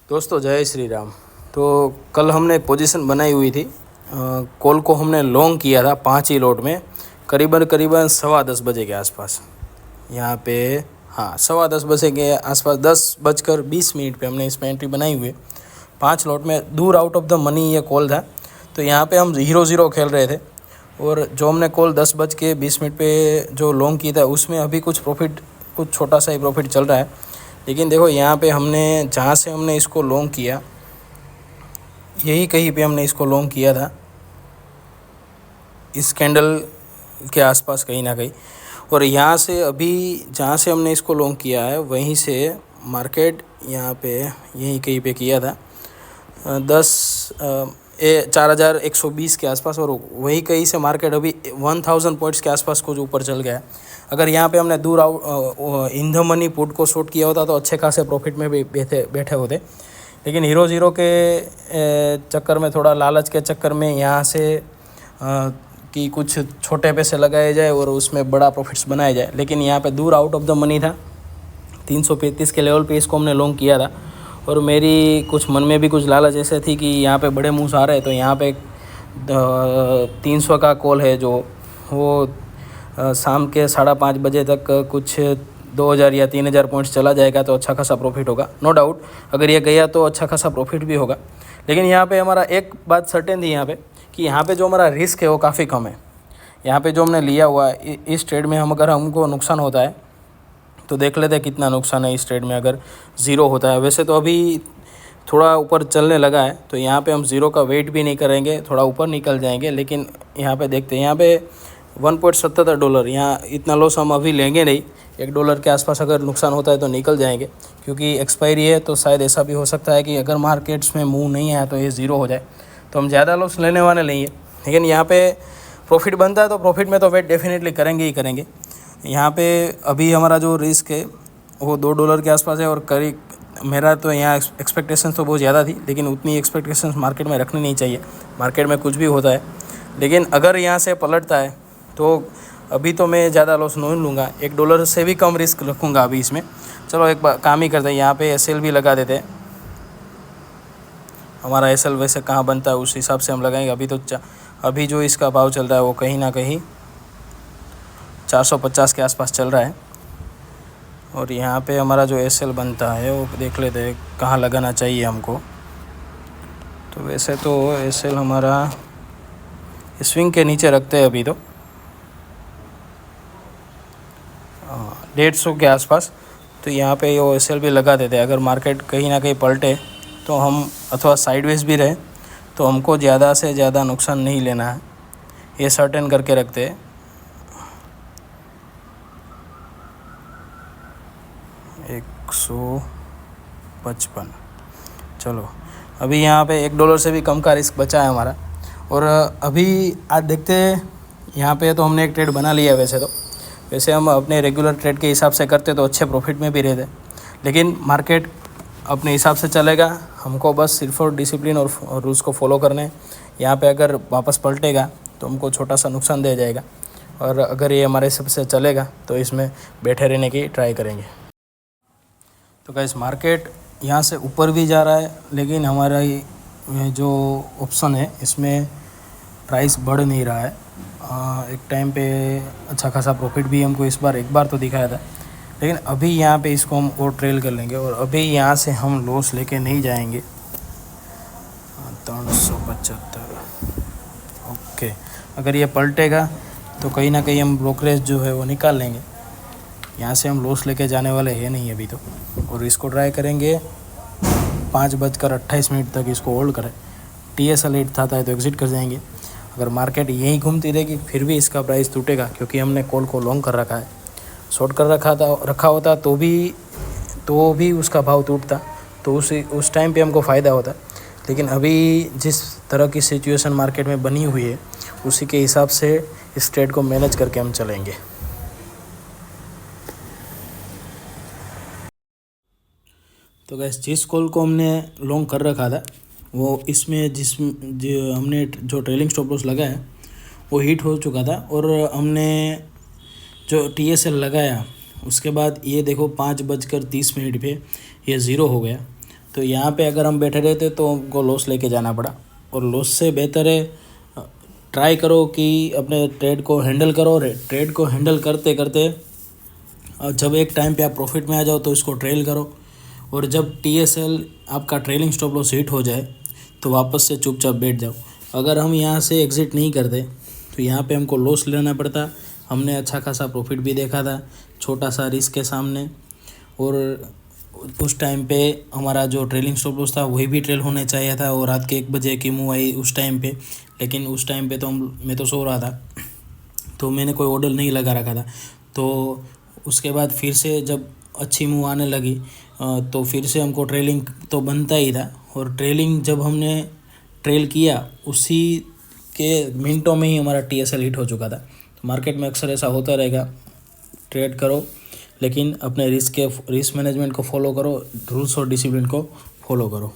दोस्तों जय श्री राम। तो कल हमने एक पोजीशन बनाई हुई थी। कॉल को हमने लॉन्ग किया था 5 ही लोट में, करीबन 10:15 के आसपास। यहाँ पे हाँ 10:15 के आसपास 10:20 पे हमने इसमें एंट्री बनाई हुई है। 5 लोट में दूर आउट ऑफ द मनी ये कॉल था। तो यहाँ पे हम 0-0 खेल रहे थे और जो हमने कॉल 10:20 पे जो लॉन्ग की था उसमें अभी कुछ छोटा सा ही प्रॉफिट चल रहा है। लेकिन देखो यहाँ पे हमने जहाँ से हमने इसको लॉन्ग किया, यही कहीं पे हमने इसको लॉन्ग किया था, इस कैंडल के आसपास कहीं ना कहीं। और यहाँ से अभी जहाँ से हमने इसको लॉन्ग किया है वहीं से मार्केट यहाँ पे यहीं कहीं पे किया था 4,120 के आसपास, और वही कहीं से मार्केट अभी 1,000 पॉइंट्स के आसपास कुछ ऊपर चल गया है। अगर यहाँ पे हमने दूर इन द मनी पुट को शॉर्ट किया होता तो अच्छे खासे प्रॉफिट में भी बैठे होते। लेकिन 0-0 के चक्कर में, थोड़ा लालच के चक्कर में यहाँ से कि कुछ छोटे पैसे लगाए जाए और उसमें बड़ा प्रॉफिट्स बनाया जाए। लेकिन यहाँ पे दूर आउट ऑफ द मनी था, 335 के लेवल पे इसको हमने लॉन्ग किया था। और मेरी कुछ मन में भी कुछ लालच ऐसे थी कि यहाँ पे बड़े मूव्स आ रहे हैं, तो यहाँ पे 300 का कॉल है जो वो शाम के 5:30 बजे तक कुछ 2,000 या 3,000 पॉइंट्स चला जाएगा तो अच्छा खासा प्रॉफिट होगा। नो डाउट अगर ये गया तो अच्छा खासा प्रॉफिट भी होगा। लेकिन यहाँ पे हमारा एक बात सर्टेन थी यहाँ पे कि यहाँ पे जो हमारा रिस्क है वो काफ़ी कम है। यहाँ पे जो हमने लिया हुआ है इस ट्रेड में, अगर हमको नुकसान होता है तो देख लेते हैं कितना नुकसान है इस ट्रेड में। अगर 0 होता है, वैसे तो अभी थोड़ा ऊपर चलने लगा है तो यहाँ पे हम 0 का वेट भी नहीं करेंगे, थोड़ा ऊपर निकल जाएंगे। लेकिन यहाँ पे देखते हैं, यहाँ पे $1.77, यहाँ इतना लॉस हम अभी लेंगे नहीं। $1 के आसपास अगर नुकसान होता है तो निकल जाएंगे, क्योंकि एक्सपायरी है। तो शायद ऐसा भी हो सकता है कि अगर मार्केट्स में मूव नहीं आया तो ये 0 हो जाए, तो हम ज़्यादा लॉस लेने वाले नहीं है। लेकिन यहाँ पे प्रॉफिट बनता है तो प्रॉफिट में तो वेट डेफिनेटली करेंगे ही करेंगे। यहाँ पे अभी हमारा जो रिस्क है वो $2 के आसपास है। और करीब मेरा तो यहाँ एक्सपेक्टेशंस तो बहुत ज़्यादा थी, लेकिन उतनी एक्सपेक्टेशंस मार्केट में रखनी नहीं चाहिए। मार्केट में कुछ भी होता है, लेकिन अगर यहाँ से पलटता है तो अभी तो मैं ज़्यादा लॉस नहीं लूँगा, $1 से भी कम रिस्क रखूँगा अभी इसमें। चलो एक काम ही करते हैं, यहाँ पे SL भी लगा देते हैं। हमारा SL वैसे कहाँ बनता है उस हिसाब से हम लगाएंगे। अभी जो इसका भाव चल रहा है वो कहीं ना कहीं 450 के आसपास चल रहा है। और यहाँ पे हमारा जो SL बनता है वो देख लेते हैं कहाँ लगाना चाहिए हमको। तो वैसे तो SL हमारा स्विंग के नीचे रखते हैं अभी तो 150 के आसपास। तो यहाँ पे वो SL भी लगा देते हैं। अगर मार्केट कहीं ना कहीं पलटे तो हम, अथवा साइडवेज भी रहे तो हमको ज़्यादा से ज़्यादा नुकसान नहीं लेना है, ये सर्टेन करके रखते हैं। 155। चलो अभी यहाँ पे $1 से भी कम का रिस्क बचा है हमारा। और अभी आज देखते हैं, यहाँ पे तो हमने एक ट्रेड बना लिया है। वैसे हम अपने रेगुलर ट्रेड के हिसाब से करते तो अच्छे प्रॉफिट में भी रहते, लेकिन मार्केट अपने हिसाब से चलेगा। हमको बस सिर्फ और डिसिप्लिन और रूल्स को फॉलो करने हैं। यहाँ पे अगर वापस पलटेगा तो हमको छोटा सा नुकसान दे जाएगा, और अगर ये हमारे हिसाब से चलेगा तो इसमें बैठे रहने की ट्राई करेंगे। तो गाइस मार्केट यहाँ से ऊपर भी जा रहा है, लेकिन हमारा जो ऑप्शन है इसमें प्राइस बढ़ नहीं रहा है। एक टाइम पे अच्छा खासा प्रॉफिट भी हमको एक बार तो दिखाया था, लेकिन अभी यहाँ पे इसको हम और ट्रेल कर लेंगे। और अभी यहाँ से हम लॉस लेके नहीं जाएंगे। 375 ओके। अगर ये पलटेगा तो कहीं ना कहीं हम ब्रोकरेज जो है वो निकाल लेंगे। यहाँ से हम लॉस लेके जाने वाले हैं नहीं अभी तो। और इसको ट्राई करेंगे 5:28 तक इसको होल्ड करें। TSL 8 था तो एग्ज़िट कर जाएंगे। अगर मार्केट यहीं घूमती रहेगी फिर भी इसका प्राइस टूटेगा, क्योंकि हमने कॉल को लॉन्ग कर रखा है। शॉर्ट कर रखा होता तो भी उसका भाव टूटता, तो उस टाइम पे हमको फ़ायदा होता। लेकिन अभी जिस तरह की सिचुएशन मार्केट में बनी हुई है उसी के हिसाब से इस ट्रेड को मैनेज करके हम चलेंगे। तो गैस जिस कॉल को हमने लॉन्ग कर रखा था वो इसमें जो हमने जो ट्रेलिंग स्टॉप लॉस लगाया वो हिट हो चुका था। और हमने जो TSL लगाया उसके बाद ये देखो 5:30 पे ये 0 हो गया। तो यहाँ पे अगर हम बैठे रहते तो हमको लॉस लेके जाना पड़ा, और लॉस से बेहतर है ट्राई करो कि अपने ट्रेड को हैंडल करो, और ट्रेड को हैंडल करते करते जब एक टाइम पे आप प्रॉफिट में आ जाओ तो इसको ट्रेल करो, और जब TSL आपका ट्रेलिंग स्टॉप लॉस हिट हो जाए तो वापस से चुपचाप बैठ जाओ। अगर हम यहाँ से एग्ज़िट नहीं करते तो यहाँ पे हमको लॉस लेना पड़ता। हमने अच्छा खासा प्रॉफिट भी देखा था छोटा सा रिस्क के सामने, और उस टाइम पे हमारा जो ट्रेलिंग स्टॉप लॉस था वही भी ट्रेल होने चाहिए था, और रात के 1 बजे की मूव आई उस टाइम पे, लेकिन उस टाइम पे तो मैं तो सो रहा था, तो मैंने कोई ऑर्डर नहीं लगा रखा था। तो उसके बाद फिर से जब अच्छी मूव आने लगी तो फिर से हमको ट्रेलिंग तो बनता ही था, और ट्रेलिंग जब हमने ट्रेल किया उसी के मिनटों में ही हमारा TSL हिट हो चुका था। तो मार्केट में अक्सर ऐसा होता रहेगा, ट्रेड करो लेकिन अपने रिस्क मैनेजमेंट को फॉलो करो, रूल्स और डिसिप्लिन को फॉलो करो।